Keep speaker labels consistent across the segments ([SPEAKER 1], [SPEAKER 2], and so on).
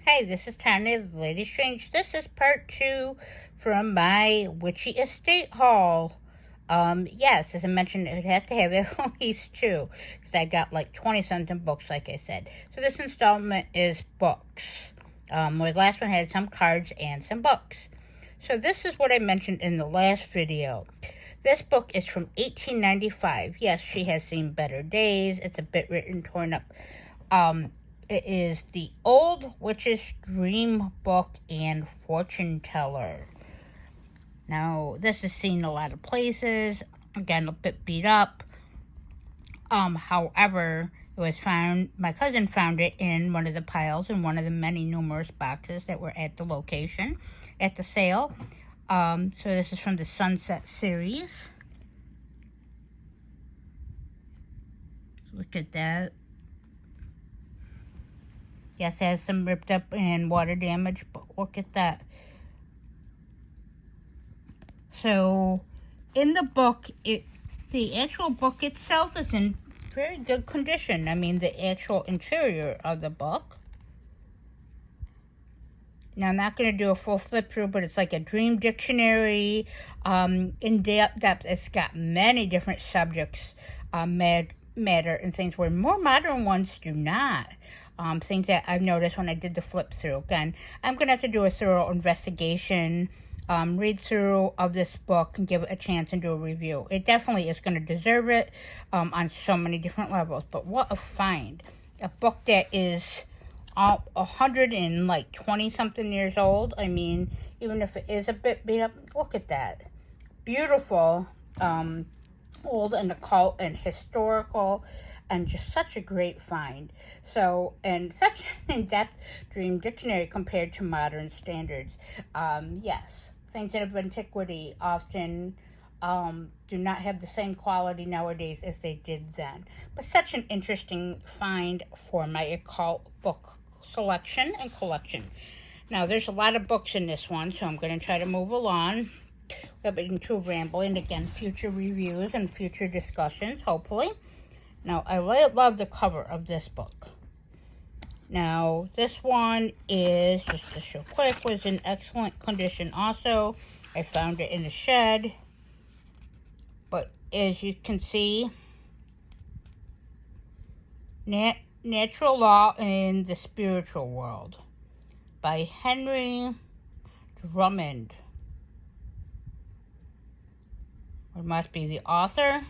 [SPEAKER 1] Hey, this is Tanya, the Lady Strange. This is part 2 from my Witchy estate haul. Yes, as I mentioned, it would have to have at least 2, because I got like 20-something books, like I said. So this installment is books. My last one had some cards and some books. So this is what I mentioned in the last video. This book is from 1895. Yes, she has seen better days. It's a bit written, torn up. It is The Old Witch's Dream Book and Fortune Teller. Now, this is seen a lot of places. Again, a bit beat up. However, it was found, my cousin found it in one of the piles in one of the many numerous boxes that were at the location, at the sale. So this is from the Sunset series. Look at that. Yes, it has some ripped up and water damage, but look at that. So, in the book, the actual book itself is in very good condition. I mean, the actual interior of the book. Now, I'm not going to do a full flip through, but it's like a dream dictionary. In depth, it's got many different subjects, matter, and things where more modern ones do not. Things that I've noticed when I did the flip through. Again, I'm going to have to do a thorough investigation, read through of this book and give it a chance and do a review. It definitely is going to deserve it on so many different levels. But what a find. A book that is 120-something years old. I mean, even if it is a bit beat up, look at that. Beautiful, old and occult and historical, and just such a great find. So, and such an in-depth dream dictionary compared to modern standards. Yes, things of antiquity often do not have the same quality nowadays as they did then. But such an interesting find for my occult book selection and collection. Now, there's a lot of books in this one, so I'm going to try to move along. I've been too rambling. Again, future reviews and future discussions, hopefully. Now, I love the cover of this book. Now, this one is, just to show quick, was in excellent condition also. I found it in a shed. But as you can see, Natural Law in the Spiritual World by Henry Drummond. It must be the author.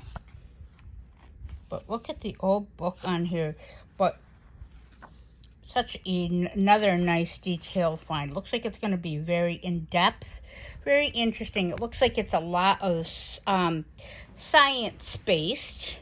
[SPEAKER 1] But look at the old book on here. But such another nice detailed find. Looks like it's going to be very in-depth, very interesting. It looks like it's a lot of science-based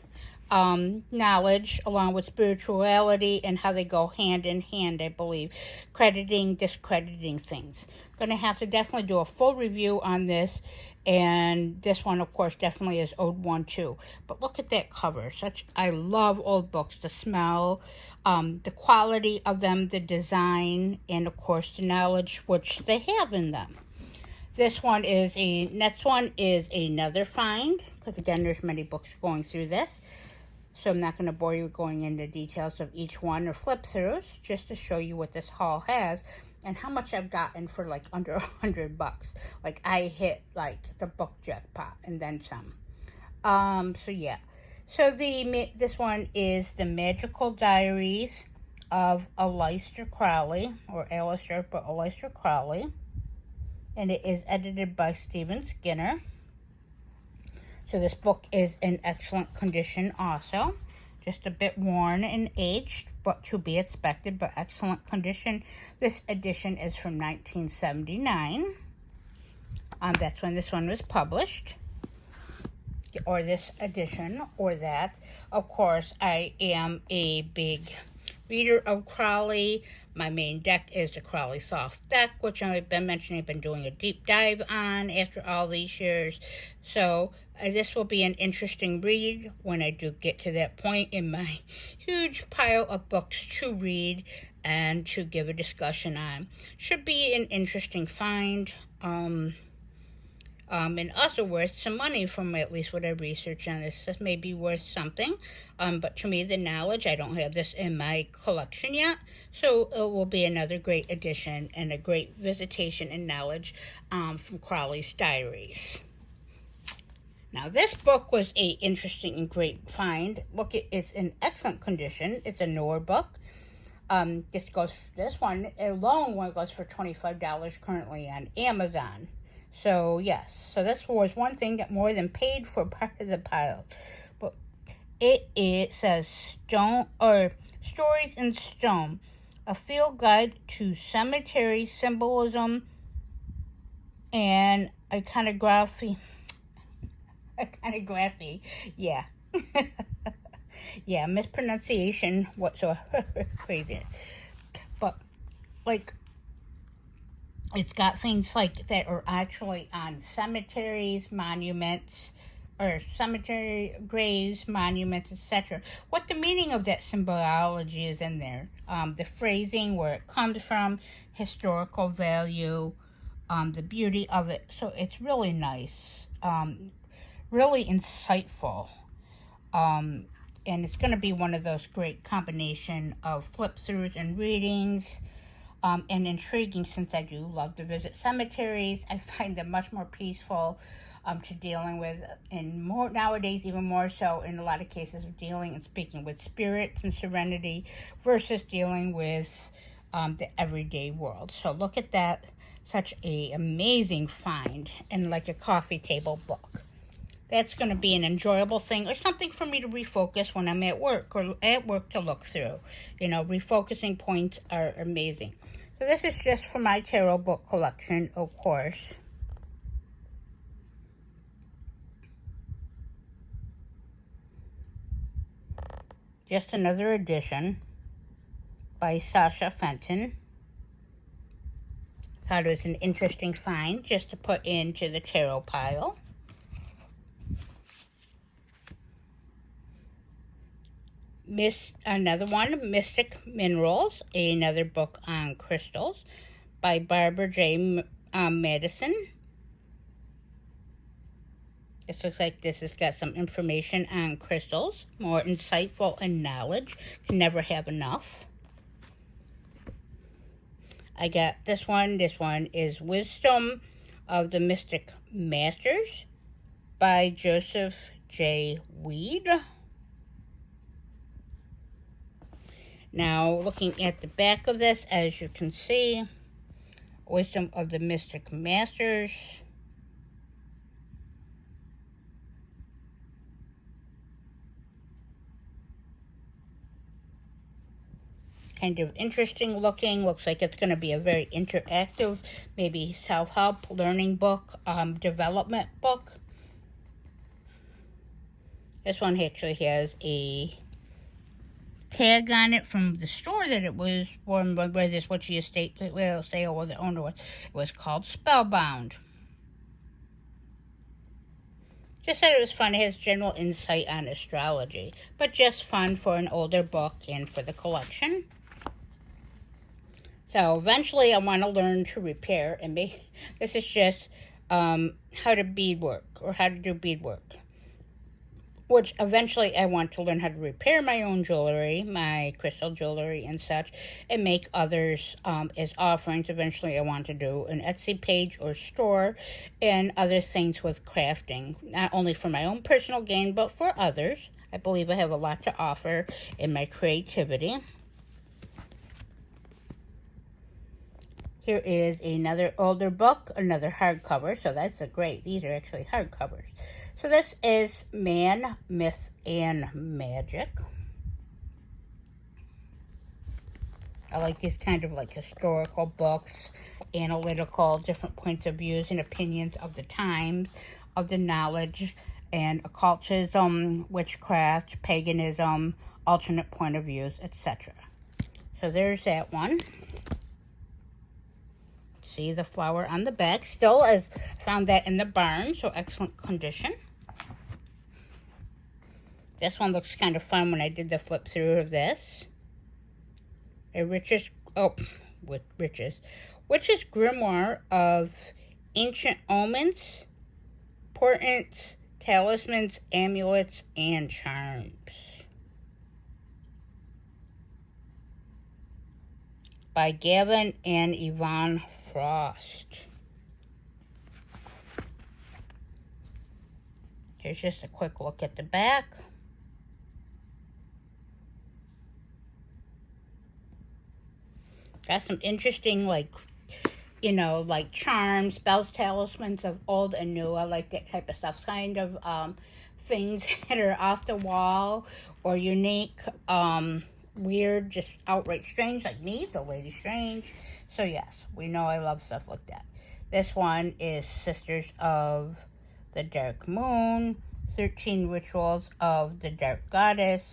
[SPEAKER 1] knowledge along with spirituality and how they go hand in hand, I believe. Crediting, discrediting things. Going to have to definitely do a full review on this. And this one, of course, definitely is Ode 1 too. But look at that cover. I love old books. The smell, the quality of them, the design, and of course the knowledge which they have in them. Next one is another find, because again, there's many books going through this. So I'm not going to bore you going into details of each one or flip throughs, just to show you what this haul has. And how much I've gotten for like under $100. Like I hit like the book jackpot and then some. So yeah. So this one is The Magical Diaries of Aleister Crowley, or Aleister, but Aleister Crowley. And it is edited by Stephen Skinner. So this book is in excellent condition also. Just a bit worn and aged, but to be expected, but excellent condition. This edition is from 1979. That's when this one was published. Or this edition, or that. Of course, I am a big reader of Crowley. My main deck is the Crowley Soft deck, which I've been mentioning. I've been doing a deep dive on after all these years. So this will be an interesting read when I do get to that point in my huge pile of books to read and to give a discussion on. Should be an interesting find. and also worth some money from at least what I researched on this. This may be worth something, but to me, the knowledge, I don't have this in my collection yet, so it will be another great addition and a great visitation and knowledge from Crowley's Diaries. Now, this book was a interesting and great find. Look, it's in excellent condition. It's a newer book. This one alone goes for $25 currently on Amazon. So yes, so this was one thing that more than paid for part of the pile. But it says Stories in Stone, a field guide to cemetery symbolism and iconography. Iconography, yeah. Yeah, mispronunciation whatsoever. Crazy. But, like, it's got things like that are actually on cemeteries, monuments, or cemetery graves, monuments, etc. What the meaning of that symbology is in there. The phrasing, where it comes from, historical value, the beauty of it. So it's really nice. Really insightful. And it's going to be one of those great combination of flip-throughs and readings, and intriguing, since I do love to visit cemeteries. I find them much more peaceful to dealing with, and more nowadays, even more so in a lot of cases, of dealing and speaking with spirits and serenity versus dealing with the everyday world. So look at that. Such a amazing find, and like a coffee table book. That's going to be an enjoyable thing, or something for me to refocus when I'm at work, or at work to look through. You know, refocusing points are amazing. So this is just for my tarot book collection, of course. Just another edition by Sasha Fenton. Thought it was an interesting find just to put into the tarot pile. Another one, Mystic Minerals, another book on crystals by Barbara J. Madison. This looks like this has got some information on crystals, more insightful and knowledge. Can never have enough. I got this one. This one is Wisdom of the Mystic Masters by Joseph J. Weed. Now, looking at the back of this, as you can see, Wisdom of the Mystic Masters. Kind of interesting looking. Looks like it's going to be a very interactive, maybe self-help, learning book, development book. This one actually has a tag on it from the store that it was from, where this Witchy estate sale where the owner was. It was called Spellbound. Just said it was fun. It has general insight on astrology, but just fun for an older book and for the collection. So eventually I want to learn to repair and make, this is just how to beadwork, or how to do beadwork. Which eventually I want to learn how to repair my own jewelry, my crystal jewelry and such, and make others as offerings. Eventually I want to do an Etsy page or store and other things with crafting, not only for my own personal gain, but for others. I believe I have a lot to offer in my creativity. Here is another older book, another hardcover, so that's great. These are actually hardcovers. So this is Man, Myth, and Magic. I like these kind of like historical books, analytical, different points of views and opinions of the times, of the knowledge, and occultism, witchcraft, paganism, alternate point of views, etc. So there's that one. See the flower on the back. Still, I found that in the barn, so excellent condition. This one looks kind of fun when I did the flip through of this. Witch's Grimoire of Ancient Omens Portents, Talismans, Amulets, and Charms. By Gavin and Yvonne Frost. Here's just a quick look at the back. Got some interesting, like charms, spells, talismans of old and new. I like that type of stuff. Kind of things that are off the wall or unique, weird, just outright strange, like me, the Lady Strange. So yes, we know I love stuff like that. This one is Sisters of the Dark Moon, 13 Rituals of the Dark Goddess.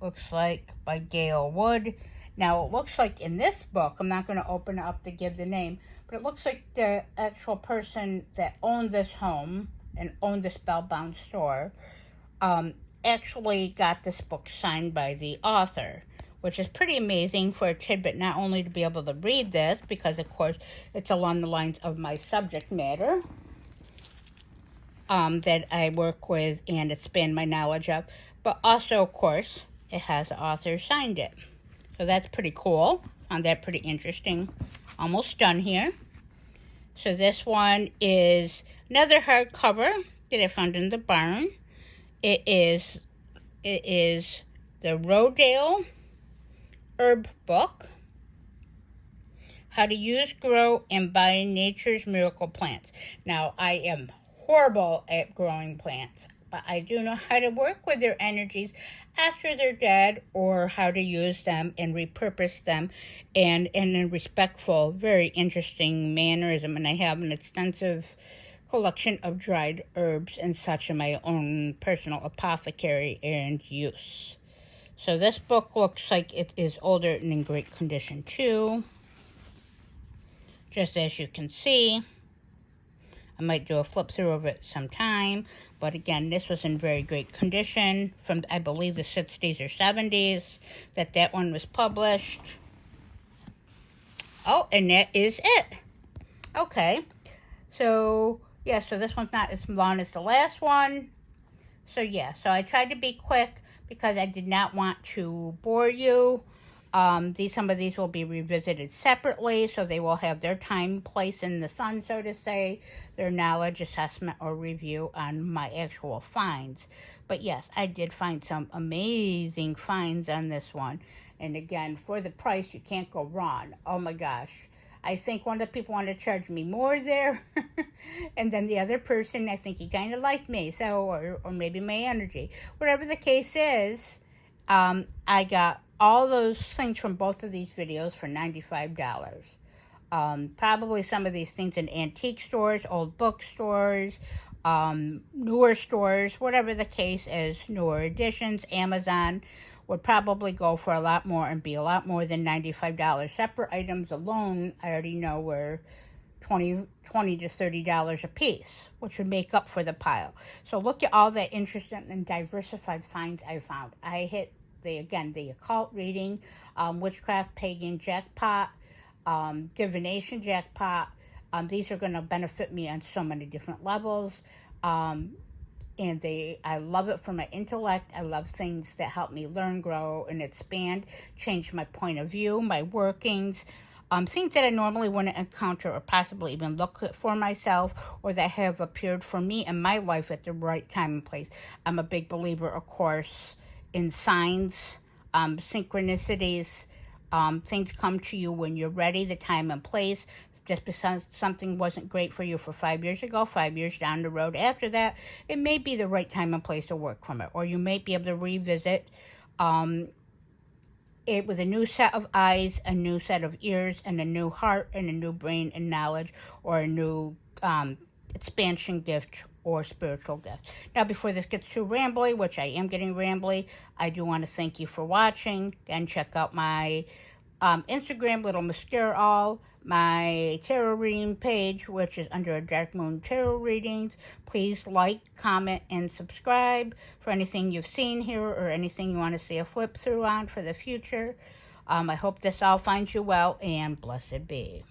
[SPEAKER 1] Looks like by Gail Wood. Now, it looks like in this book, I'm not going to open it up to give the name, but it looks like the actual person that owned this home and owned the Spellbound store actually got this book signed by the author, which is pretty amazing for a tidbit, not only to be able to read this, because, of course, it's along the lines of my subject matter that I work with and expand my knowledge of, but also, of course, it has the author signed it. So that's pretty cool. Found that pretty interesting. Almost done here. So this one is another hardcover that I found in the barn. It is the Rodale Herb Book. How to use, grow, and buy nature's miracle plants. Now, I am horrible at growing plants, but I do know how to work with their energies after they're dead, or how to use them and repurpose them and in a respectful, very interesting mannerism. And I have an extensive collection of dried herbs and such in my own personal apothecary and use. So this book looks like it is older and in great condition too. Just as you can see. I might do a flip through of it sometime. But again, this was in very great condition from, I believe, the 60s or 70s that one was published. Oh, and that is it. Okay. So, yeah, so this one's not as long as the last one. So, yeah, so I tried to be quick because I did not want to bore you. Some of these will be revisited separately, so they will have their time, place in the sun, so to say, their knowledge, assessment, or review on my actual finds. But yes, I did find some amazing finds on this one. And again, for the price, you can't go wrong. Oh my gosh. I think one of the people wanted to charge me more there. And then the other person, I think he kind of liked me, so, or maybe my energy. Whatever the case is, I got all those things from both of these videos for $95. Probably some of these things in antique stores, old bookstores, newer stores, whatever the case is, newer editions, Amazon would probably go for a lot more and be a lot more than $95. Separate items alone, I already know, were $20 to $30 a piece, which would make up for the pile. So look at all that interesting and diversified finds I found. I hit the occult reading, witchcraft, pagan jackpot, divination jackpot. These are going to benefit me on so many different levels. And I love it for my intellect. I love things that help me learn, grow, and expand, change my point of view, my workings, things that I normally wouldn't encounter or possibly even look for myself, or that have appeared for me in my life at the right time and place. I'm a big believer, of course, in signs, synchronicities. Things come to you when you're ready, the time and place. Just because something wasn't great for you for 5 years ago, 5 years down the road after that, it may be the right time and place to work from it. Or you may be able to revisit it with a new set of eyes, a new set of ears, and a new heart, and a new brain and knowledge, or a new expansion gift or spiritual gift. Now, before this gets too rambly, which I am getting rambly, I do want to thank you for watching. Again, check out my Instagram, Little Mascara All, my tarot reading page, which is under a Dark Moon Tarot Readings. Please like, comment, and subscribe for anything you've seen here or anything you want to see a flip through on for the future. I hope this all finds you well, and blessed be.